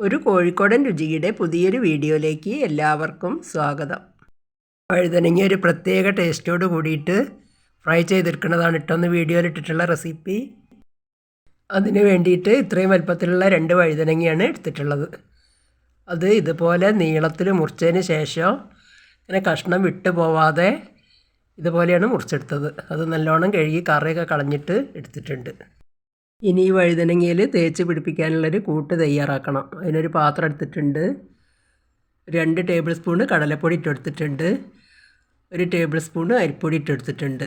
ഒരു കോഴിക്കോടൻ രുചിയുടെ പുതിയൊരു വീഡിയോയിലേക്ക് എല്ലാവർക്കും സ്വാഗതം. വഴുതനങ്ങ ഒരു പ്രത്യേക ടേസ്റ്റോട് കൂടിയിട്ട് ഫ്രൈ ചെയ്തെടുക്കുന്നതാണ് ഇട്ടൊന്ന് വീഡിയോയിൽ ഇട്ടിട്ടുള്ള റെസിപ്പി. അതിന് വേണ്ടിയിട്ട് ഇത്രയും വലുപ്പത്തിലുള്ള 2 വഴുതനങ്ങയാണ് എടുത്തിട്ടുള്ളത്. അത് ഇതുപോലെ നീളത്തിൽ മുറിച്ചതിന് ശേഷം ഇങ്ങനെ കഷ്ണം വിട്ടു പോവാതെ ഇതുപോലെയാണ് മുറിച്ചെടുത്തത്. അത് നല്ലോണം കഴുകി കറിയൊക്കെ കളഞ്ഞിട്ട് എടുത്തിട്ടുണ്ട്. ഇനി ഈ വഴുതനങ്ങയിൽ തേച്ച് പിടിപ്പിക്കാനുള്ളൊരു കൂട്ട് തയ്യാറാക്കണം. അതിനൊരു പാത്രം എടുത്തിട്ടുണ്ട്. 2 ടേബിൾ സ്പൂണ് കടലപ്പൊടി ഇട്ടെടുത്തിട്ടുണ്ട്. 1 ടേബിൾ സ്പൂണ് അരിപ്പൊടി ഇട്ടെടുത്തിട്ടുണ്ട്.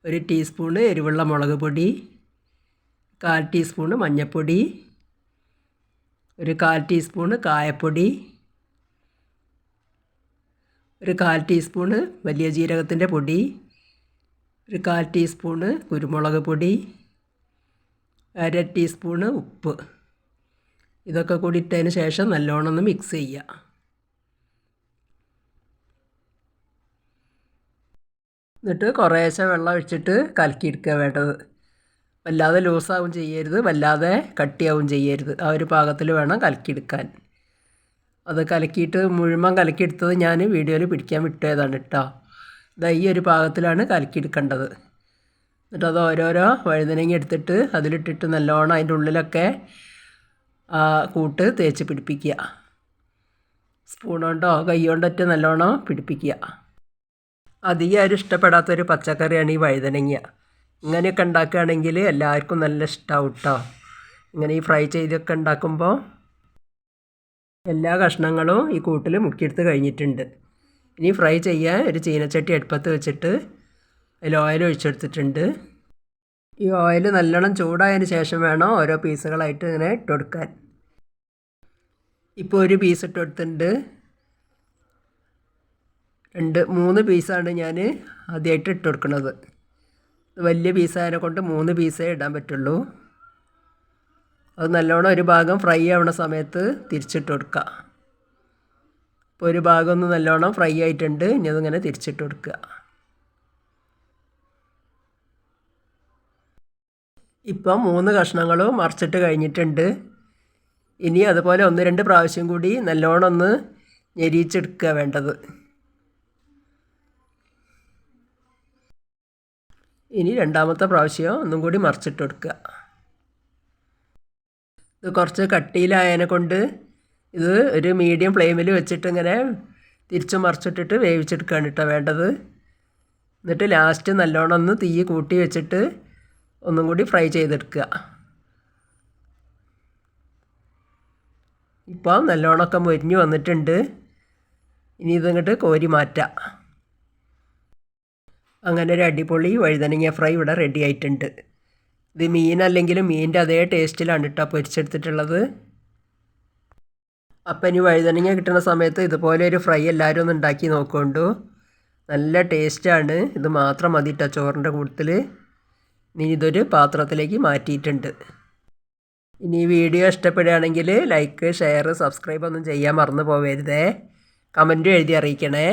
1 ടീസ്പൂണ് എരിവുള്ള മുളക് പൊടി, 1/4 ടീസ്പൂണ് മഞ്ഞൾപ്പൊടി, 1/4 ടീസ്പൂണ് കായപ്പൊടി, 1/4 ടീസ്പൂണ് വലിയ ജീരകത്തിൻ്റെ പൊടി, 1/4 ടീസ്പൂണ് കുരുമുളക് പൊടി, 1/2 ടീസ്പൂണ് ഉപ്പ്. ഇതൊക്കെ കൂടി ഇട്ടതിന് ശേഷം നല്ലോണം ഒന്ന് മിക്സ് ചെയ്യുക. എന്നിട്ട് കുറേശ്ശെ വെള്ളം ഒഴിച്ചിട്ട് കലക്കിയെടുക്കുക വേണ്ടത്. വല്ലാതെ ലൂസാവും ചെയ്യരുത്, വല്ലാതെ കട്ടിയാവും ചെയ്യരുത്. ആ ഒരു പാകത്തിൽ വേണം കലക്കിയെടുക്കാൻ. അത് കലക്കിയിട്ട് മുഴുവൻ കലക്കിയെടുത്തത് ഞാൻ വീഡിയോയിൽ പിടിക്കാൻ വിട്ടതാണ് കേട്ടോ. ഈ ഒരു പാകത്തിലാണ് കലക്കിയെടുക്കേണ്ടത്. എന്നിട്ട് അത് ഓരോരോ വഴുതനങ്ങ എടുത്തിട്ട് അതിലിട്ടിട്ട് നല്ലോണം അതിൻ്റെ ഉള്ളിലൊക്കെ കൂട്ട് തേച്ച് പിടിപ്പിക്കുക. സ്പൂൺ കൊണ്ടോ കൈ കൊണ്ടൊക്കെ നല്ലോണം പിടിപ്പിക്കുക. അധികം ആരും ഇഷ്ടപ്പെടാത്തൊരു പച്ചക്കറിയാണ് ഈ വഴുതനങ്ങ. ഇങ്ങനെയൊക്കെ ഉണ്ടാക്കുകയാണെങ്കിൽ എല്ലാവർക്കും നല്ല ഇഷ്ടമാവും കേട്ടോ. ഇങ്ങനെ ഈ ഫ്രൈ ചെയ്തൊക്കെ ഉണ്ടാക്കുമ്പോൾ എല്ലാ കഷ്ണങ്ങളും ഈ കൂട്ടിൽ മുക്കിയെടുത്ത് കഴിഞ്ഞിട്ടുണ്ട്. ഇനി ഫ്രൈ ചെയ്യാൻ ഒരു ചീനച്ചട്ടി അടുപ്പത്ത് വെച്ചിട്ട് അതിൽ ഓയിൽ ഒഴിച്ചെടുത്തിട്ടുണ്ട്. ഈ ഓയിൽ നല്ലോണം ചൂടായതിന് ശേഷം വേണം ഓരോ പീസുകളായിട്ട് ഇങ്ങനെ ഇട്ട് കൊടുക്കാൻ. ഇപ്പോൾ ഒരു പീസ് ഇട്ട് കൊടുത്തിട്ടുണ്ട്. 3 പീസാണ് ഞാൻ ആദ്യമായിട്ട് ഇട്ട് കൊടുക്കുന്നത്. വലിയ പീസായതിനെ കൊണ്ട് 3 പീസേ ഇടാൻ പറ്റുള്ളൂ. അത് നല്ലോണം ഒരു ഭാഗം ഫ്രൈ ആവുന്ന സമയത്ത് തിരിച്ചിട്ട് കൊടുക്കുക. ഇപ്പോൾ ഒരു ഭാഗം ഒന്ന് നല്ലോണം ഫ്രൈ ആയിട്ടുണ്ട്. ഇനി അതിങ്ങനെ തിരിച്ചിട്ട് കൊടുക്കുക. ഇപ്പം 3 കഷ്ണങ്ങളും മറിച്ചിട്ട് കഴിഞ്ഞിട്ടുണ്ട്. ഇനി അതുപോലെ 1-2 പ്രാവശ്യം കൂടി നല്ലോണം ഒന്ന് ഞെരിച്ചെടുക്കുക വേണ്ടത്. ഇനി രണ്ടാമത്തെ പ്രാവശ്യം ഒന്നും കൂടി മറിച്ചിട്ട് കൊടുക്കുക. ഇത് കുറച്ച് കട്ടിയിലായതിനെ കൊണ്ട് ഇത് ഒരു മീഡിയം ഫ്ലെയിമിൽ വെച്ചിട്ട് ഇങ്ങനെ തിരിച്ച് മറിച്ചിട്ടിട്ട് വേവിച്ചെടുക്കുകയാണ് കേട്ടോ വേണ്ടത്. എന്നിട്ട് ലാസ്റ്റ് നല്ലോണം ഒന്ന് തീ കൂട്ടി വെച്ചിട്ട് ഒന്നും കൂടി ഫ്രൈ ചെയ്തെടുക്കുക. ഇപ്പോൾ നല്ലോണമൊക്കെ മൊരിഞ്ഞ് വന്നിട്ടുണ്ട്. ഇനി ഇതിങ്ങോട്ട് കോരി മാറ്റാം. അങ്ങനെ ഒരു അടിപൊളി വഴുതനങ്ങ ഫ്രൈ ഇവിടെ റെഡി ആയിട്ടുണ്ട്. ഇത് മീനല്ലെങ്കിലും മീനിൻ്റെ അതേ ടേസ്റ്റിലാണ് കേട്ടോ പൊരിച്ചെടുത്തിട്ടുള്ളത്. അപ്പം ഇനി വഴുതനങ്ങ കിട്ടുന്ന സമയത്ത് ഇതുപോലെ ഒരു ഫ്രൈ എല്ലാവരും ഒന്ന് ഉണ്ടാക്കി നോക്കൊണ്ടു. നല്ല ടേസ്റ്റാണ്. ഇത് മാത്രം മതി കേട്ടോ ചോറിൻ്റെ കൂട്ടത്തിൽ. ഇനി ഇതൊരു പാത്രത്തിലേക്ക് മാറ്റിയിട്ടുണ്ട്. ഇനി ഈ വീഡിയോ ഇഷ്ടപ്പെടുകയാണെങ്കിൽ ലൈക്ക്, ഷെയർ, സബ്സ്ക്രൈബ് ഒന്നും ചെയ്യാൻ മറന്നു പോകരുതേ. കമൻറ്റും എഴുതി അറിയിക്കണേ.